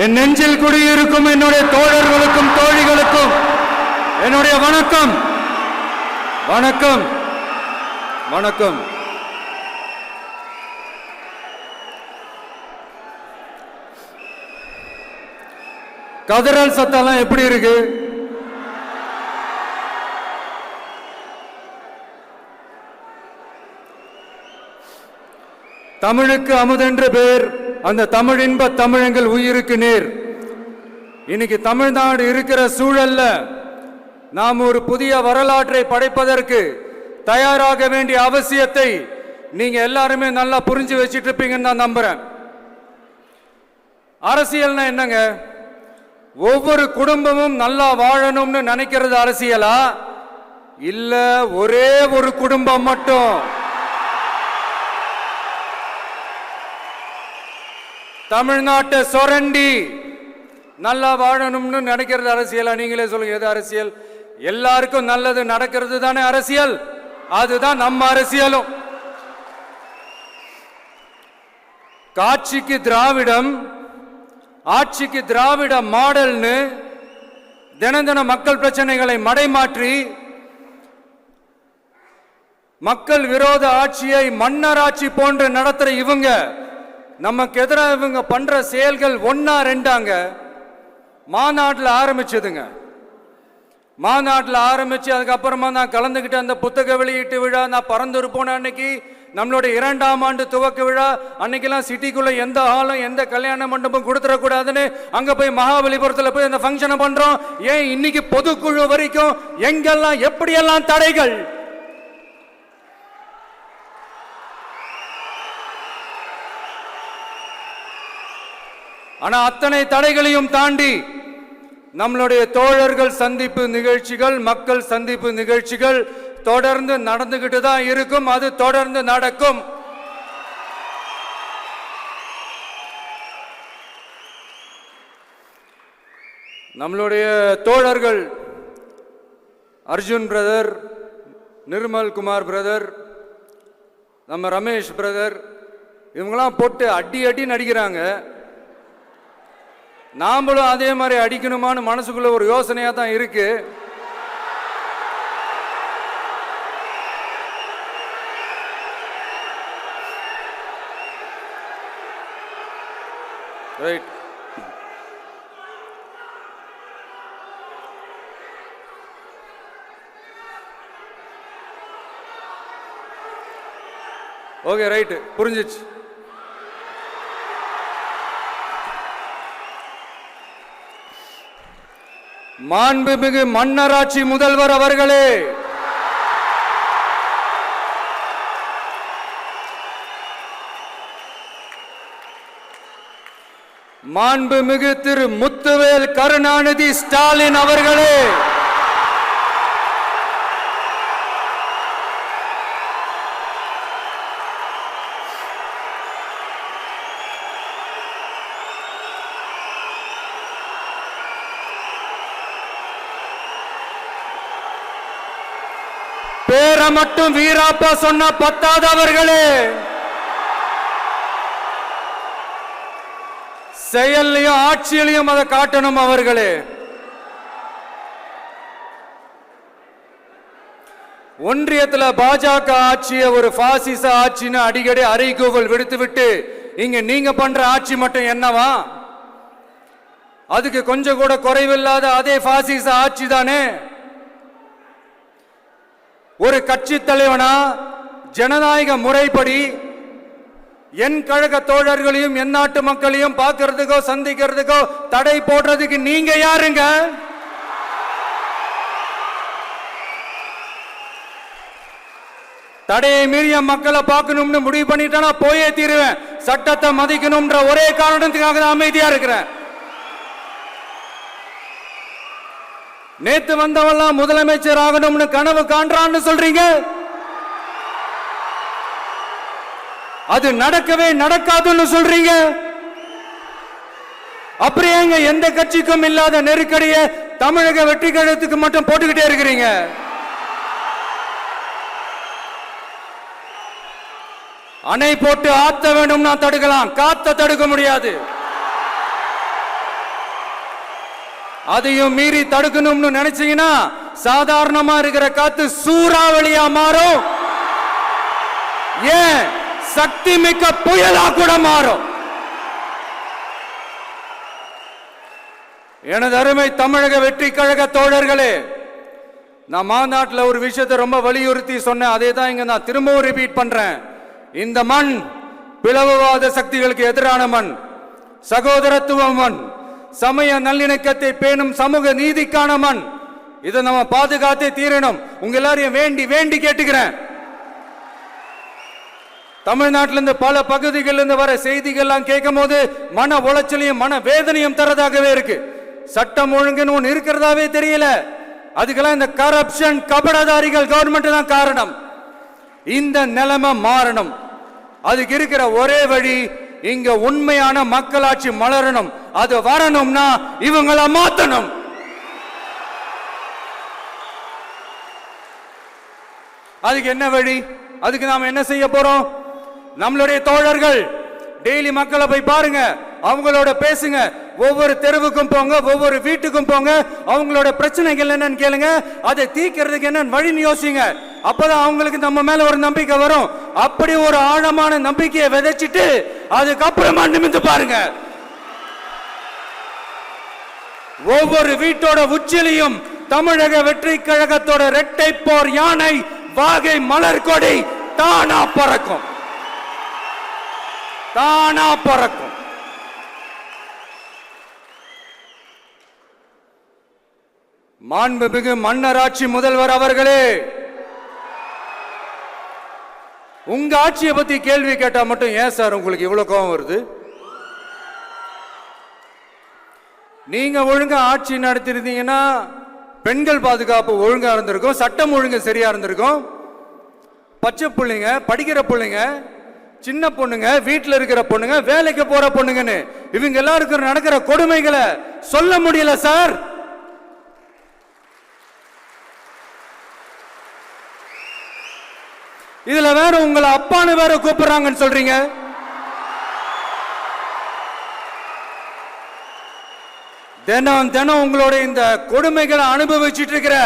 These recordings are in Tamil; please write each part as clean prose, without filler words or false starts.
என் நெஞ்சில் குடியிருக்கும் என்னுடைய தோழர்களுக்கும் தோழிகளுக்கும் என்னுடைய வணக்கம். வணக்கம் வணக்கம். கதறல் சத்தம் எப்படி இருக்கு? தமிழுக்கு அமுதென்று பேர், அந்த தமிழ் இன்ப தமிழங்கள் உயிருக்கு நேர். இன்னைக்கு தமிழ்நாடு இருக்கிற சூழல்ல நாம் ஒரு புதிய வரலாற்றை படைப்பதற்கு தயாராக வேண்டிய அவசியத்தை நீங்க எல்லாருமே நல்லா புரிஞ்சு வச்சிட்டு இருப்பீங்கன்னு நான் நம்புறேன். அரசியல்னா என்னங்க? ஒவ்வொரு குடும்பமும் நல்லா வாழணும்னு நினைக்கிறது அரசியலா? இல்ல ஒரே ஒரு குடும்பம் மட்டும் தமிழ்நாட்டை சொரண்டி நல்லா வாழணும்னு நினைக்கிறது அரசியலா? நீங்களே சொல்லுங்க, எது அரசியல்? எல்லாருக்கும் நல்லது நடக்கிறது தானே அரசியல். அதுதான் நம்ம அரசியலும். காட்சிக்கு திராவிடம், ஆட்சிக்கு திராவிட மாடல்னு தினம் தினம் மக்கள் பிரச்சனைகளை மடைமாற்றி மக்கள் விரோத ஆட்சியை மன்னராட்சி போன்று நடத்துற இவங்க, நமக்கு எதிராக இவங்க பண்ற செயல்கள் ஒன்னா ரெண்டாங்க. மாநாட்டில் ஆரம்பிச்சதுங்க. மாநாட்டில் ஆரம்பிச்சு அதுக்கப்புறமா நான் கலந்துக்கிட்ட அந்த புத்தக வெளியீட்டு விழா, நான் பறந்துரு போன அன்னைக்கு நம்மளுடைய 2ஆம் ஆண்டு துவக்க விழா அன்னைக்கெல்லாம் சிட்டிக்குள்ள எந்த ஹாலும் எந்த கல்யாண மண்டபம் கொடுத்துடக்கூடாதுன்னு அங்க போய் மகாபலிபுரத்தில் போய் அந்த ஃபங்க்ஷனை பண்றோம். ஏன் இன்னைக்கு பொதுக்குழு வரைக்கும் எங்கெல்லாம் எப்படியெல்லாம் தடைகள்? ஆனா அத்தனை தடைகளையும் தாண்டி நம்மளுடைய தோழர்கள் சந்திப்பு நிகழ்ச்சிகள், மக்கள் சந்திப்பு நிகழ்ச்சிகள் தொடர்ந்து நடந்துகிட்டு தான் இருக்கும். அது தொடர்ந்து நடக்கும். நம்மளுடைய தோழர்கள் அர்ஜுன் பிரதர், நிர்மல் குமார் பிரதர், நம்ம ரமேஷ் பிரதர், இவங்கெல்லாம் போட்டு அடி அடி நடிக்கிறாங்க. நாமளும் அதே மாதிரி அடிக்கணுமான்னு மனசுக்குள்ள ஒரு யோசனையா தான் இருக்கு. ரைட். ஓகே, ரைட், புரிஞ்சிச்சு. மாண்புமிகு மன்னராட்சி முதல்வர் அவர்களே, மாண்புமிகு திரு முத்துவேல் கருணாநிதி ஸ்டாலின் அவர்களே, பேரை மட்டும் வீராப்பா சொன்ன பத்தாதவர்களே, செயல்லையும் ஆட்சியிலையும் அதை காட்டணும் அவர்களே. ஒன்றியத்தில் பாஜக ஆட்சியை ஒரு பாசிச ஆட்சின்னு அடிக்கடி அறைகூவல் விடுத்துவிட்டு இங்க நீங்க பண்ற ஆட்சி மட்டும் என்னவா? அதுக்கு கொஞ்சம் கூட குறைவில்லாத அதே பாசிச ஆட்சி தானே. ஒரு கட்சி தலைவனா ஜனநாயக முறைப்படி என் கழக தோழர்களையும் என் நாட்டு மக்களையும் பார்க்கறதுக்கோ சந்திக்கிறதுக்கோ தடை போடுறதுக்கு நீங்க யாருங்க? தடையை மீறிய மக்களை பார்க்கணும்னு முடிவு பண்ணிட்டா போயே தீருவேன். சட்டத்தை மதிக்கணும்ன்ற ஒரே காரணத்துக்காக தான் அமைதியா இருக்கிறேன். நேத்து வந்தவெல்லாம் முதலமைச்சர் ஆகணும்னு கனவு காண்றான்னு சொல்றீங்க. அது நடக்கவே நடக்காதுன்னு சொல்றீங்க. அப்படியே எந்த கட்சிக்கும் இல்லாத நெருக்கடியை தமிழக வெற்றி கழகத்துக்கு மட்டும் போட்டுக்கிட்டே இருக்கிறீங்க. அணை போட்டு ஆத்த வேண்டும்னா தடுக்கலாம், காத்த தடுக்க முடியாது. அதையும் மீறி தடுக்கணும்னு நினைச்சீங்கன்னா சாதாரணமா இருக்கிற காத்து சூறாவளியா மாறும், ஏன் சக்தி மிக்க புயலா கூட மாறும். எனது அருமை தமிழக வெற்றி கழக தோழர்களே, நான் மாநாட்டில் ஒரு விஷயத்தை ரொம்ப வலியுறுத்தி சொன்னேன். அதே தான் இங்க நான் திரும்பவும் ரிப்பீட் பண்றேன். இந்த மண் பிளவுவாத சக்திகளுக்கு எதிரான மண், சகோதரத்துவ மண், சமய நல்லிணக்கத்தை பேணும் சமூக நீதிக்கான மண். இதை நம்ம பாதுகாத்தே தீரணும். உங்க எல்லாரையும் வேண்டி வேண்டி கேட்டுக்கிறேன். தமிழ்நாட்டிலிருந்து பல பகுதிகளிலிருந்து வர செய்திகள்லாம் கேட்கும் போது மன உளைச்சலையும் மன வேதனையும் தரதாகவே இருக்கு. சட்டம் ஒழுங்குன்னு ஒன்று இருக்கிறதாவே தெரியல. அதுக்கெல்லாம் இந்த கரப்ஷன் கபடதாரிகள் கவர்மெண்ட் தான் காரணம். இந்த நிலைமை மாறணும். அதுக்கு இருக்கிற ஒரே வழி, இங்க உண்மையான மக்களாட்சி மலரணும். அது வரணும்னா இவங்களை மாத்தணும். அதுக்கு என்ன வழி? அதுக்கு நாம என்ன செய்ய போறோம்? நம்மளுடைய தோழர்கள் டெய்லி மக்களை போய் பாருங்க, அவங்களோட பேசுங்க, ஒவ்வொரு தெருவுக்கும் போங்க, ஒவ்வொரு வீட்டுக்கும் போங்க, அவங்களோட பிரச்சனைகள் என்னன்னு கேளுங்க, அதை தீர்க்கிறதுக்கு என்ன வழின்னு யோசிங்க. அப்பதான் அவங்களுக்கு நம்ம மேல ஒரு நம்பிக்கை வரும். அப்படி ஒரு ஆழமான நம்பிக்கையை விதைச்சிட்டு அதுக்கப்புறமா நிமிந்து பாருங்க. ஒவ்வொரு வீட்டோட உச்சிலையும் தமிழக வெற்றி கழகத்தோட இரட்டை போர் யானை வாகை மலர் கொடி தானா பறக்கும், தானா பறக்கும். மாண்புமிகு மன்னராட்சி முதல்வர் அவர்களே, உங்க ஆட்சியை பத்தி கேள்வி கேட்டா மட்டும் ஏன் சார் உங்களுக்கு இவ்வளவு கோபம் வருது? நீங்க ஒழுங்கா ஆட்சி நடத்திருந்தீங்கன்னா பெண்கள் பாதுகாப்பு ஒழுங்கா இருந்திருக்கும், சட்டம் ஒழுங்கு சரியா இருந்திருக்கும். பச்சை பிள்ளைங்க, படிக்கிற பிள்ளைங்க, சின்ன பொண்ணுங்க, வீட்டில் இருக்கிற பொண்ணுங்க, வேலைக்கு போற பொண்ணுங்கன்னு இவங்க எல்லாருக்கும் நடக்கிற கொடுமைகளை சொல்ல முடியல சார். இதுல வேற உங்களை அப்பான்னு வேற கூப்பிடுறாங்கன்னு சொல்றீங்க. தினம் தினம் உங்களுடைய இந்த கொடுமைகளை அனுபவிச்சுட்டு இருக்கிற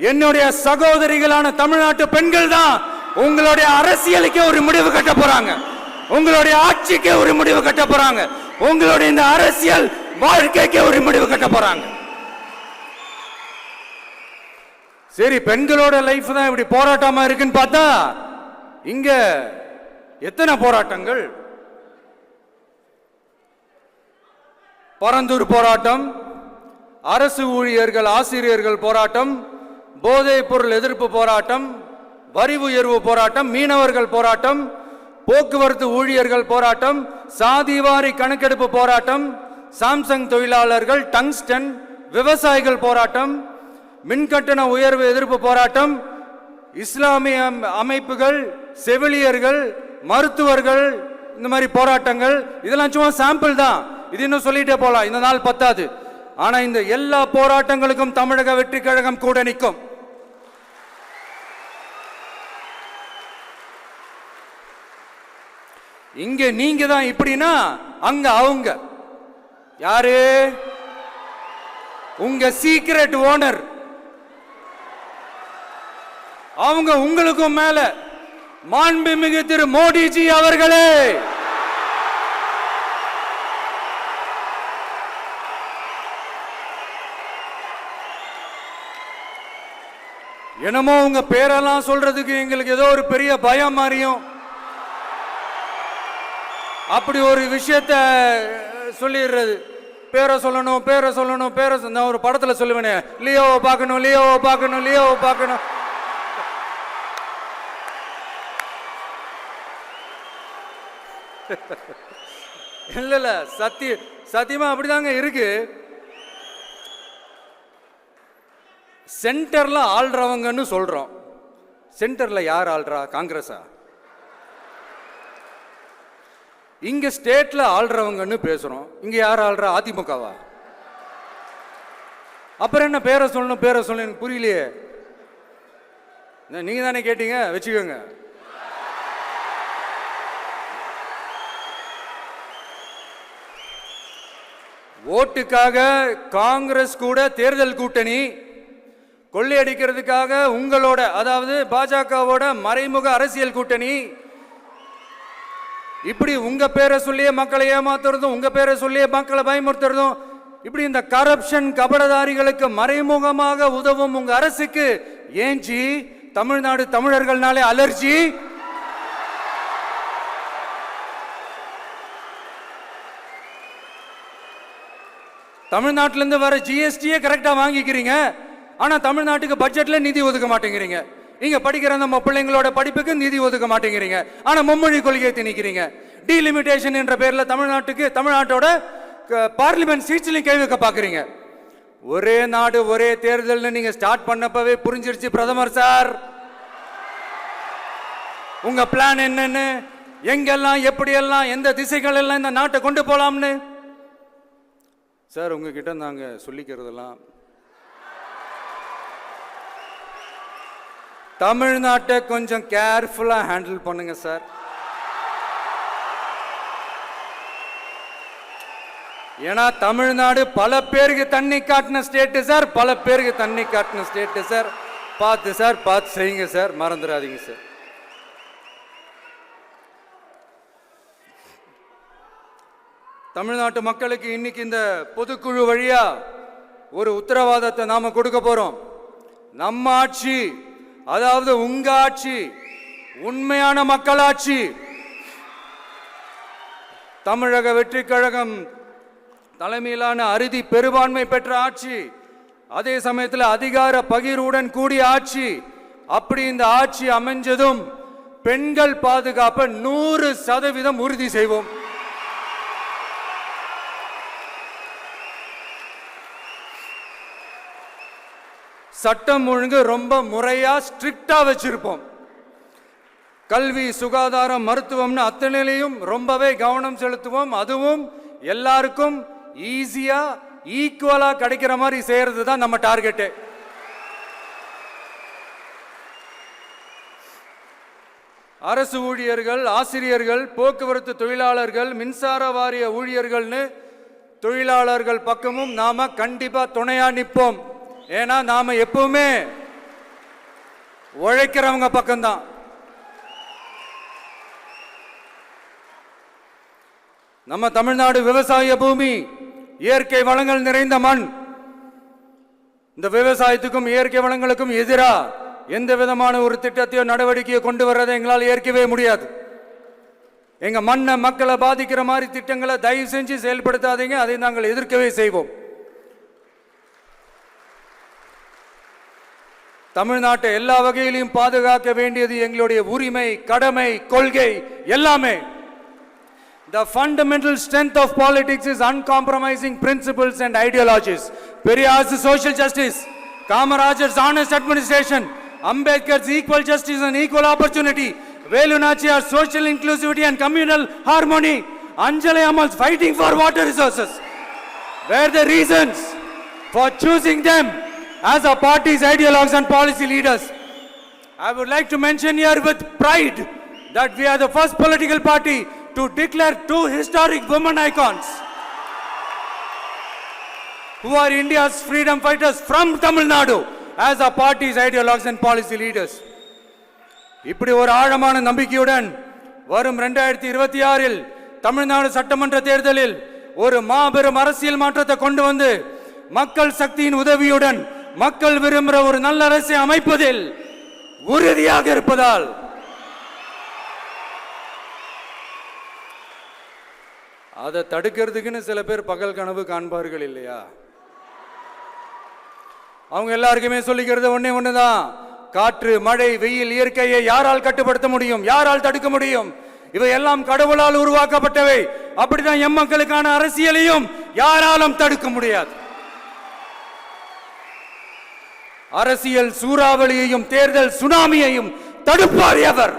என்னுடைய சகோதரிகளான தமிழ்நாட்டு பெண்கள் தான் உங்களுடைய அரசியலுக்கே ஒரு முடிவு கட்ட போறாங்க, உங்களுடைய ஆட்சிக்கே ஒரு முடிவு கட்ட போறாங்க, உங்களுடைய இந்த அரசியல் வாழ்க்கைக்கே ஒரு முடிவு கட்ட போறாங்க. சரி, பெண்களோட லைஃப் தான் இப்படி போராட்டமா இருக்குன்னு பார்த்தா இங்க எத்தனை போராட்டங்கள்? பரந்தூர் போராட்டம், அரசு ஊழியர்கள் ஆசிரியர்கள் போராட்டம், போதைப் பொருள் எதிர்ப்பு போராட்டம், வரி உயர்வு போராட்டம், மீனவர்கள் போராட்டம், போக்குவரத்து ஊழியர்கள் போராட்டம், சாதிவாரி கணக்கெடுப்பு போராட்டம், சாம்சங் தொழிலாளர்கள், டங்ஸ்டன், விவசாயிகள் போராட்டம், மின்கட்டண உயர்வு எதிர்ப்பு போராட்டம், இஸ்லாமிய அமைப்புகள், செவிலியர்கள், மருத்துவர்கள், இந்த மாதிரி போராட்டங்கள். இதெல்லாம் சும்மா சாம்பிள் தான். இது இன்னும் சொல்லிட்டே போலாம், இந்த நாள் பத்தாது. ஆனா இந்த எல்லா போராட்டங்களுக்கும் தமிழக வெற்றி கழகம் கூட நிற்கும். இங்க நீங்க தான் இப்படின்னா அங்க அவங்க யாரு? உங்க சீக்ரெட் ஓனர். அவங்க உங்களுக்கும் மேல மாண்புமிகு திரு மோடிஜி அவர்களே, என்னமோ உங்க பேரெல்லாம் சொல்றதுக்கு எங்களுக்கு ஏதோ ஒரு பெரிய பயம் மாறியும் அப்படி ஒரு விஷயத்த சொல்லிடுறது. பேரை சொல்லணும், பேரை சொல்லணும், பேரை. நான் ஒரு படத்துல சொல்லுவேனே, லியோவை பார்க்கணும், லியோவை பார்க்கணும், லியோவை பார்க்கணும். இல்ல இல்ல, சத்தியமா அப்படிதாங்க இருக்கு. சென்டர்ல ஆள்றவங்கன்னு சொல்றோம். சென்டர்ல யார் ஆள்றா? காங்கிரஸா? இங்க ஸ்டேட்ல ஆள்றவங்கன்னு பேசுறோம். இங்க யார் ஆள்றா? அதிமுகவா? அப்புறம் என்ன பேரை சொல்லணும், பேரை சொல்லணும்? எனக்கு புரியலையே. நீங்க தானே கேட்டீங்க, வச்சுக்கோங்க. ஓட்டுக்காக காங்கிரஸ் கூட தேர்தல் கூட்டணி, கொள்ளையடிக்கிறதுக்காக உங்களோட அதாவது பாஜகவோட மறைமுக அரசியல் கூட்டணி, இப்படி உங்க பேரை சொல்லியே மக்களை ஏமாத்துறதும் உங்க பேரை சொல்லியே மக்களை பயமுறுத்துறதும், இப்படி இந்த கரப்ஷன் கபடதாரிகளுக்கு மறைமுகமாக உதவும் உங்க அரசுக்கு ஏஞ்சி தமிழ்நாடு தமிழர்கள்னாலே அலர்ஜி. தமிழ்நாட்டிலிருந்து வர ஜிஎஸ்டியே கரெக்டா வாங்கிக்கிறீங்க, ஆனா தமிழ்நாட்டுக்கு பட்ஜெட்ல நிதி ஒதுக்க மாட்டேங்கிறீங்க. இங்க படிக்கிற நம்ம பிள்ளைங்களோட படிப்புக்கு நிதி ஒதுக்க மாட்டேங்கிறீங்க, ஆனா மும்மொழி கொள்கையை திணிக்கிறீங்க. டீலிமிட்டேஷன் என்ற பேர்ல தமிழ்நாட்டோட பார்லிமெண்ட் சீட்ஸ்லையும் கை வைக்க பாக்குறீங்க. ஒரே நாடு ஒரே தேர்தல் நீங்க ஸ்டார்ட் பண்ணப்பவே புரிஞ்சிருச்சு பிரதமர் சார் உங்க பிளான் என்னன்னு, எங்கெல்லாம் எப்படியெல்லாம் எந்த திசைகள் எல்லாம் இந்த நாட்டை கொண்டு போலாம்னு. சார் உங்ககிட்ட நாங்க சொல்லிக்கிறதெல்லாம் தமிழ்நாட்டை கொஞ்சம் கேர்ஃபுல்லா ஹேண்டில் பண்ணுங்க சார். ஏன்னா தமிழ்நாடு பல பேருக்கு தண்ணி காட்டின ஸ்டேட் சார், பல பேருக்கு தண்ணி காட்டின ஸ்டேட் சார். பார்த்து செய்யுங்க சார், மறந்துடாதீங்க சார். தமிழ்நாட்டு மக்களுக்கு இன்னைக்கு இந்த பொதுக்குழு வழியா ஒரு உத்தரவாதத்தை நாம கொடுக்க போறோம். நம்ம ஆட்சி, அதாவது உங்க ஆட்சி, உண்மையான மக்களாட்சி, தமிழக வெற்றி கழகம் தலைமையிலான அறுதி பெரும்பான்மை பெற்ற ஆட்சி, அதே சமயத்தில் அதிகார பகிர்வுடன் கூடிய ஆட்சி. அப்படி இந்த ஆட்சி அமைஞ்சதும் பெண்கள் பாதுகாப்பை 100% உறுதி செய்வோம். சட்டம் ஒழுங்கு ரொம்ப முறையா ஸ்ட்ரிக்டா வச்சிருப்போம். கல்வி, சுகாதாரம், மருத்துவம்னு அத்தனையிலையும் ரொம்பவே கவனம் செலுத்துவோம். அதுவும் எல்லாருக்கும் ஈஸியா ஈக்குவலா கிடைக்கிற மாதிரி செய்யறது தான் நம்ம டார்கெட். அரசு ஊழியர்கள், ஆசிரியர்கள், போக்குவரத்து தொழிலாளர்கள், மின்சார வாரிய ஊழியர்கள்னு தொழிலாளர்கள் பக்கமும் நாம கண்டிப்பா துணையா நிற்போம். ஏன்னா நாம எப்பவுமே உழைக்கிறவங்க பக்கம்தான். நம்ம தமிழ்நாடு விவசாய பூமி, இயற்கை வளங்கள் நிறைந்த மண். இந்த விவசாயத்துக்கும் இயற்கை வளங்களுக்கும் எதிரா எந்த விதமான ஒரு திட்டத்தையோ நடவடிக்கையோ கொண்டு வர்றதை எங்களால் ஏற்கவே முடியாது. எங்க மண்ணை மக்களை பாதிக்கிற மாதிரி திட்டங்களை தயவு செஞ்சு செயல்படுத்தாதீங்க, அதை நாங்கள் எதிர்க்கவே செய்வோம். தமிழ்நாட்டை எல்லா வகையிலும் பாதுகாக்க வேண்டியது எங்களுடைய உரிமை, கடமை, கொள்கை எல்லாமே. The fundamental strength of politics is uncompromising principles and ideologies. Periyar's social justice, Kamarajar's honest administration, Ambedkar's equal justice and equal opportunity, Velu Nachiyar's social inclusivity and communal harmony, Anjali Ammal's fighting for water resources were the reasons for choosing them as our party's ideologues and policy leaders. I would like to mention here with pride that we are the first political party to declare two historic women icons who are India's freedom fighters from Tamil Nadu as our party's ideologues and policy leaders. இப்படி ஒரு ஆழமான நம்பிக்கையுடன் வரும் 2026 தமிழ்நாடு சட்டமன்ற தேர்தலில் ஒரு மாபெரும் அரசியல் மாற்றத்தை கொண்டு வந்து மக்கள் சக்தியின் உதவியுடன் மக்கள் விரும்புகிற ஒரு நல்ல அரசை அமைப்பதில் உறுதியாக இருப்பதால் அதை தடுக்கிறதுக்குன்னு சில பேர் பகல் கனவு காண்பார்கள் இல்லையா? அவங்க எல்லாருக்குமே சொல்லிக்கிறது ஒண்ணுதான், காற்று, மழை, வெயில், இயற்கையை யாரால் கட்டுப்படுத்த முடியும்? யாரால் தடுக்க முடியும்? இவை எல்லாம் கடவுளால் உருவாக்கப்பட்டவை. அப்படிதான் எம் மக்களுக்கான அரசியலையும் யாராலும் தடுக்க முடியாது. அரசியல் சூறாவளியையும் தேர்தல் சுனாமியையும் தடுப்பார் எவர்.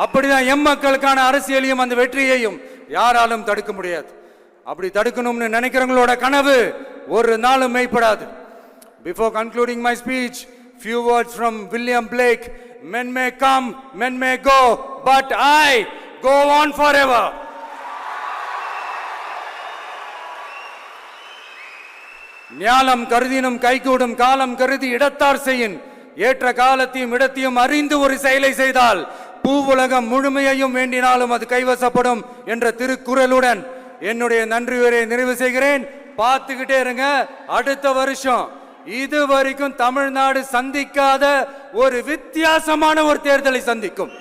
அப்படிதான் எம் மக்களுக்கான அரசியலையும் அந்த வெற்றியையும் யாராலும் தடுக்க முடியாது. அப்படி தடுக்கணும்னு நினைக்கிறவங்களோட கனவு ஒரு நாளும் மெய்ப்படாது. Before concluding my speech, few words from William Blake. Men may come, men may go, but I go on forever. ஞாலம் கருதினும் கைகூடும் காலம் கருதி இடத்தார் செய்யின் ஏற்ற காலத்தையும் இடத்தையும் அறிந்து ஒரு செயலை செய்தால் பூவுலகம் முழுமையையும் வேண்டினாலும் அது கைவசப்படும் என்ற திருக்குறளுடன் என்னுடைய நன்றி உரையை நிறைவு செய்கிறேன். பார்த்துக்கிட்டே இருங்க. அடுத்த வருஷம் இது வரைக்கும் தமிழ்நாடு சந்திக்காத ஒரு வித்தியாசமான ஒரு தேர்தலை சந்திக்கும்.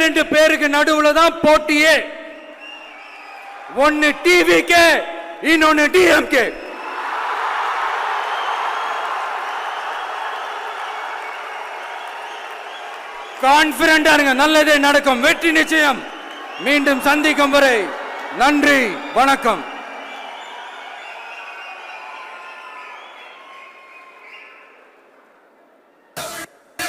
ரெண்டு பேருக்கு நடுவுல தான் போட்டியே. ஒன்னு டிவிகே, இன்னொன்னு டிஎம்கே. கான்பிடண்டா இருங்க, நல்லதே நடக்கும், வெற்றி நிச்சயம். மீண்டும் சந்திக்கும் வரை நன்றி, வணக்கம்.